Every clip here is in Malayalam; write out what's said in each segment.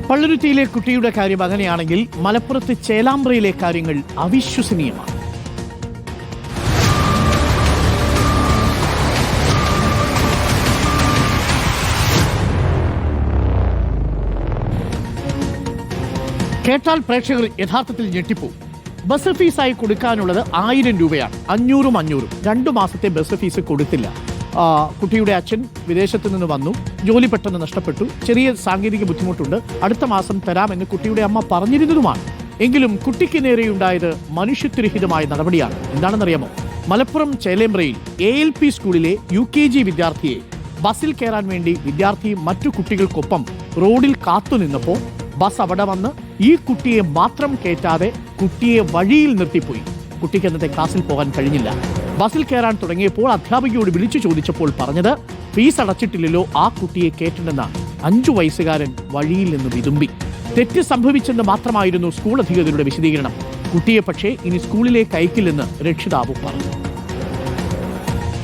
പള്ളുരുത്തിയിലെ കുട്ടിയുടെ കാര്യം അങ്ങനെയാണെങ്കിൽ മലപ്പുറത്ത് ചേലാമ്പ്രയിലെ കാര്യങ്ങൾ അവിശ്വസനീയമാണ്. കേട്ടാൽ പ്രേക്ഷകർ യഥാർത്ഥത്തിൽ ഞെട്ടിപ്പോവും. ബസ് ഫീസായി കൊടുക്കാനുള്ളത് 1000 രൂപയാണ്. 500 2 മാസത്തെ ബസ് ഫീസ് കൊടുത്തില്ല. കുട്ടിയുടെ അച്ഛൻ വിദേശത്ത് നിന്ന് വന്നു, ജോലി പെട്ടെന്ന് നഷ്ടപ്പെട്ടു, ചെറിയ സാങ്കേതിക ബുദ്ധിമുട്ടുണ്ട്, അടുത്ത മാസം തരാമെന്ന് കുട്ടിയുടെ അമ്മ പറഞ്ഞിരുന്നതുമാണ്. എങ്കിലും കുട്ടിക്ക് നേരെയുണ്ടായത് മനുഷ്യത്വരഹിതമായ നടപടിയാണ്. എന്താണെന്നറിയാമോ? മലപ്പുറം ചേലേമ്പ്രയിൽ ALP സ്കൂളിലെ UKG വിദ്യാർത്ഥിയെ ബസ്സിൽ കയറാൻ വേണ്ടി വിദ്യാർത്ഥിയും മറ്റു കുട്ടികൾക്കൊപ്പം റോഡിൽ കാത്തുനിന്നപ്പോൾ ബസ് അവിടെ വന്ന് ഈ കുട്ടിയെ മാത്രം കയറ്റാതെ കുട്ടിയെ വഴിയിൽ നിർത്തിപ്പോയി. കുട്ടിക്ക് അന്നത്തെ ക്ലാസ്സിൽ പോകാൻ കഴിഞ്ഞില്ല. ബസ്സിൽ കയറാൻ തുടങ്ങിയപ്പോൾ അധ്യാപികയോട് വിളിച്ചു ചോദിച്ചപ്പോൾ പറഞ്ഞത് ഫീസ് അടച്ചിട്ടില്ലല്ലോ, ആ കുട്ടിയെ കയറ്റണമെന്നാണ്. 5 വയസ്സുകാരൻ വഴിയിൽ നിന്ന് വിതുമ്പി. തെറ്റ് സംഭവിച്ചെന്ന് മാത്രമായിരുന്നു സ്കൂൾ അധികൃതരുടെ വിശദീകരണം. കുട്ടിയെ പക്ഷേ ഇനി സ്കൂളിലേക്ക് അയക്കില്ലെന്ന് രക്ഷിതാവ് പറഞ്ഞു.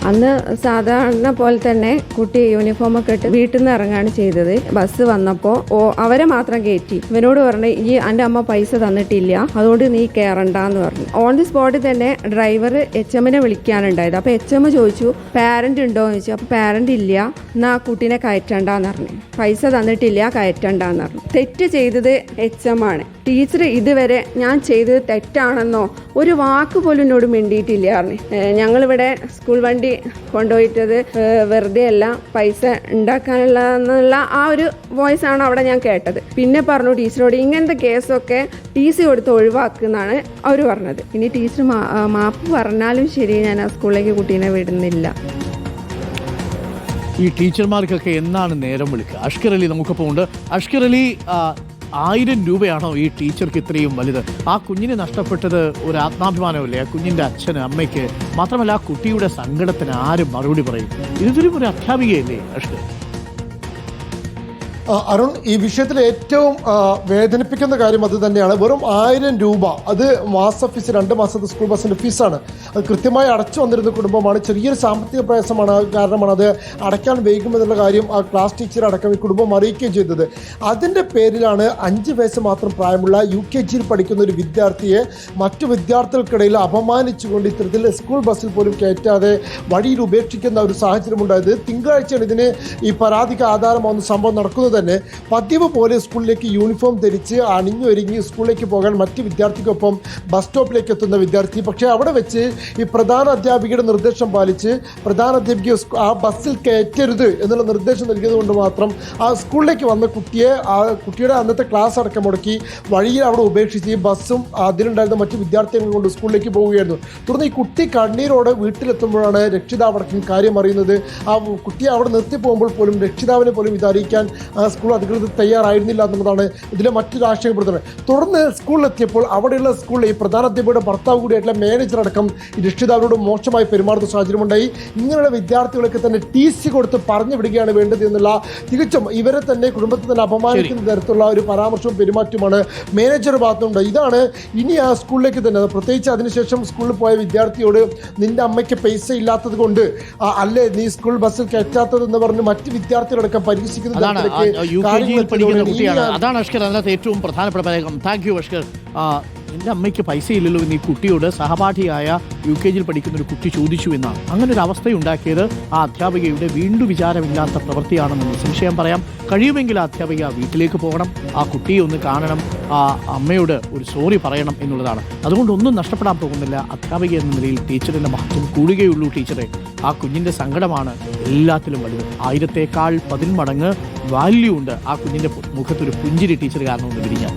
അന്ന് സാധാരണ പോലെ തന്നെ കുട്ടി യൂണിഫോമൊക്കെ ഇട്ട് വീട്ടിൽ നിന്ന് ഇറങ്ങാണ് ചെയ്തത്. ബസ് വന്നപ്പോൾ അവരെ മാത്രം കയറ്റി. ഇവനോട് പറഞ്ഞു, ഈ എൻ്റെ അമ്മ പൈസ തന്നിട്ടില്ല, അതുകൊണ്ട് നീ കയറണ്ടെന്ന് പറഞ്ഞു. ഓൺ ദി സ്പോട്ടിൽ തന്നെ ഡ്രൈവർ HMനെ വിളിക്കാനുണ്ടായത്. അപ്പോൾ HM ചോദിച്ചു പാരന്റ് ഉണ്ടോ എന്ന് ചോദിച്ചു. അപ്പോൾ പാരന്റ് ഇല്ല, എന്നാ ആ കുട്ടീനെ കയറ്റണ്ടെന്ന് പറഞ്ഞു. പൈസ തന്നിട്ടില്ല, കയറ്റണ്ടെന്ന് പറഞ്ഞു. തെറ്റ് ചെയ്തത് HM ആണ്. ടീച്ചർ ഇതുവരെ ഞാൻ ചെയ്തത് തെറ്റാണെന്നോ ഒരു വാക്ക് പോലും എന്നോട് മിണ്ടിയിട്ടില്ല പറഞ്ഞു. ഞങ്ങളിവിടെ സ്കൂൾ വണ്ടി കൊണ്ടുപോയിട്ടത് വെറുതെ അല്ല, പൈസ ഉണ്ടാക്കാനുള്ള ആ ഒരു വോയിസ് ആണ് അവിടെ ഞാൻ കേട്ടത്. പിന്നെ പറഞ്ഞു ടീച്ചറോട് ഇങ്ങനത്തെ കേസൊക്കെ TC കൊടുത്ത് ഒഴിവാക്കുന്നാണ് അവർ പറഞ്ഞത്. ഇനി ടീച്ചർ മാപ്പ് പറഞ്ഞാലും ശരി, ഞാൻ ആ സ്കൂളിലേക്ക് കുട്ടീനെ വിടുന്നില്ല. ഈ ടീച്ചർമാർക്കൊക്കെ എന്നാണ് നേരം വിളിക്കുക? അഷ്കർ അലി നമുക്കിപ്പോൾ ഉണ്ട്. അഷ്കർ അലി, 1000 രൂപയാണോ ഈ ടീച്ചർക്ക് ഇത്രയും വലുത്? ആ കുഞ്ഞിനെ നഷ്ടപ്പെട്ടത് ഒരു ആത്മാഭിമാനമല്ലേ ആ കുഞ്ഞിൻ്റെ അച്ഛന്, അമ്മയ്ക്ക്? മാത്രമല്ല ആ കുട്ടിയുടെ സങ്കടത്തിന് ആരും മറുപടി പറയും? ഇതിലും ഒരു അധ്യാപികയല്ലേ അഷ്കർ? അരുൺ, ഈ വിഷയത്തിൽ ഏറ്റവും വേദനിപ്പിക്കുന്ന കാര്യം അത് തന്നെയാണ്. വെറും 1000 രൂപ, അത് മാസ ഫീസ്, 2 മാസത്തെ സ്കൂൾ ബസ്സിൻ്റെ ഫീസാണ്. അത് കൃത്യമായി അടച്ചു വന്നിരുന്ന കുടുംബമാണ്. ചെറിയൊരു സാമ്പത്തിക പ്രയാസമാണ് കാരണമാണ് അത് അടയ്ക്കാൻ വൈകുമെന്നുള്ള കാര്യം ആ ക്ലാസ് ടീച്ചർ അടക്കം ഈ കുടുംബം അറിയിക്കുകയും ചെയ്തത്. അതിൻ്റെ പേരിലാണ് 5 വയസ്സ് മാത്രം പ്രായമുള്ള UKGയിൽ പഠിക്കുന്ന ഒരു വിദ്യാർത്ഥിയെ മറ്റു വിദ്യാർത്ഥികൾക്കിടയിൽ അപമാനിച്ചുകൊണ്ട് ഇത്തരത്തിൽ സ്കൂൾ ബസ്സിൽ പോലും കയറ്റാതെ വഴിയിൽ ഉപേക്ഷിക്കുന്ന ഒരു സാഹചര്യം ഉണ്ടായത്. തിങ്കളാഴ്ചയാണ് ഇതിന് ഈ പരാതിക്ക് ആധാരമാവുന്ന സംഭവം നടക്കുന്നത്. തന്നെ പതിവ് പോലെ സ്കൂളിലേക്ക് യൂണിഫോം ധരിച്ച് അണിഞ്ഞൊരുങ്ങി സ്കൂളിലേക്ക് പോകാൻ മറ്റ് വിദ്യാർത്ഥിക്കൊപ്പം ബസ് സ്റ്റോപ്പിലേക്ക് എത്തുന്ന വിദ്യാർത്ഥി, പക്ഷേ അവിടെ വെച്ച് ഈ പ്രധാന അധ്യാപികയുടെ നിർദ്ദേശം പാലിച്ച് പ്രധാന അധ്യാപിക ആ ബസ്സിൽ കയറ്റരുത് എന്നുള്ള നിർദ്ദേശം നൽകിയത് കൊണ്ട് മാത്രം ആ സ്കൂളിലേക്ക് വന്ന കുട്ടിയുടെ അന്നത്തെ ക്ലാസ് അടക്കം മുടക്കി വഴിയിൽ അവിടെ ഉപേക്ഷിച്ച് ഈ ബസ്സും അതിലുണ്ടായിരുന്ന മറ്റ് വിദ്യാർത്ഥികൾ കൊണ്ട് സ്കൂളിലേക്ക് പോവുകയായിരുന്നു. തുടർന്ന് ഈ കുട്ടി കണ്ണീരോടെ വീട്ടിലെത്തുമ്പോഴാണ് രക്ഷിതാവടക്കം കാര്യം അറിയുന്നത്. ആ കുട്ടിയെ അവിടെ നിർത്തി പോകുമ്പോൾ പോലും രക്ഷിതാവിനെ പോലും ഇത് അറിയിക്കാൻ സ്കൂൾ അധികൃതർ തയ്യാറായിരുന്നില്ല എന്നുള്ളതാണ് ഇതിലെ മറ്റൊരു ആശയപ്പെടുത്തുന്നത്. തുടർന്ന് സ്കൂളിലെത്തിയപ്പോൾ അവിടെയുള്ള സ്കൂളിൽ ഈ പ്രധാന അധ്യാപികയുടെ ഭർത്താവ് കൂടിയായിട്ടുള്ള മാനേജർ അടക്കം രക്ഷിതാവിനോട് മോശമായി പെരുമാറുന്ന സാഹചര്യമുണ്ടായി. ഇങ്ങനെയുള്ള വിദ്യാർത്ഥികളൊക്കെ തന്നെ TC കൊടുത്ത് പറഞ്ഞു വിടുകയാണ് വേണ്ടത് എന്നുള്ള, തികച്ചും ഇവരെ തന്നെ കുടുംബത്തെ തന്നെ അപമാനിക്കുന്ന തരത്തിലുള്ള ഒരു പരാമർശവും പെരുമാറ്റവുമാണ് മാനേജറുടെ ഭാഗത്തുണ്ട്. ഇതാണ് ഇനി ആ സ്കൂളിലേക്ക് തന്നെ, പ്രത്യേകിച്ച് അതിനുശേഷം സ്കൂളിൽ പോയ വിദ്യാർത്ഥിയോട് നിന്റെ അമ്മയ്ക്ക് പൈസ ഇല്ലാത്തത് കൊണ്ട് അല്ലേ നീ സ്കൂൾ ബസ്സിൽ കയറ്റാത്തതെന്ന് പറഞ്ഞ് മറ്റ് വിദ്യാർത്ഥികളടക്കം പരിഹസിക്കുന്നത് UKGയിൽ പഠിക്കുന്ന കുട്ടിയാണ്. അതാണ് അഷ്കർ അതിനകത്ത് ഏറ്റവും പ്രധാനപ്പെട്ട കാര്യം. Thank you Ashkar. എൻ്റെ അമ്മയ്ക്ക് പൈസയില്ലല്ലോ എന്ന് ഈ കുട്ടിയോട് സഹപാഠിയായ UKGയിൽ പഠിക്കുന്ന ഒരു കുട്ടി ചോദിച്ചു എന്നാണ്. അങ്ങനെ ഒരു അവസ്ഥയുണ്ടാക്കിയത് ആ അധ്യാപികയുടെ വീണ്ടും വിചാരമില്ലാത്ത പ്രവൃത്തിയാണെന്ന് സംശയം പറയാം. കഴിയുമെങ്കിൽ ആ അധ്യാപിക വീട്ടിലേക്ക് പോകണം, ആ കുട്ടിയെ ഒന്ന് കാണണം, ആ അമ്മയോട് ഒരു സോറി പറയണം എന്നുള്ളതാണ്. അതുകൊണ്ടൊന്നും നഷ്ടപ്പെടാൻ പോകുന്നില്ല. അധ്യാപിക എന്ന നിലയിൽ ടീച്ചറിൻ്റെ മഹത്വം കൂടുകയുള്ളൂ. ടീച്ചറെ, ആ കുഞ്ഞിൻ്റെ സങ്കടമാണ് എല്ലാത്തിലും വലുത്. 1000-ത്തേക്കാൾ 10 മടങ്ങ് വാല്യൂ ഉണ്ട് ആ കുഞ്ഞിൻ്റെ മുഖത്തൊരു പുഞ്ചിരി ടീച്ചർ കാരണം ഒന്ന് വിരിഞ്ഞാൽ.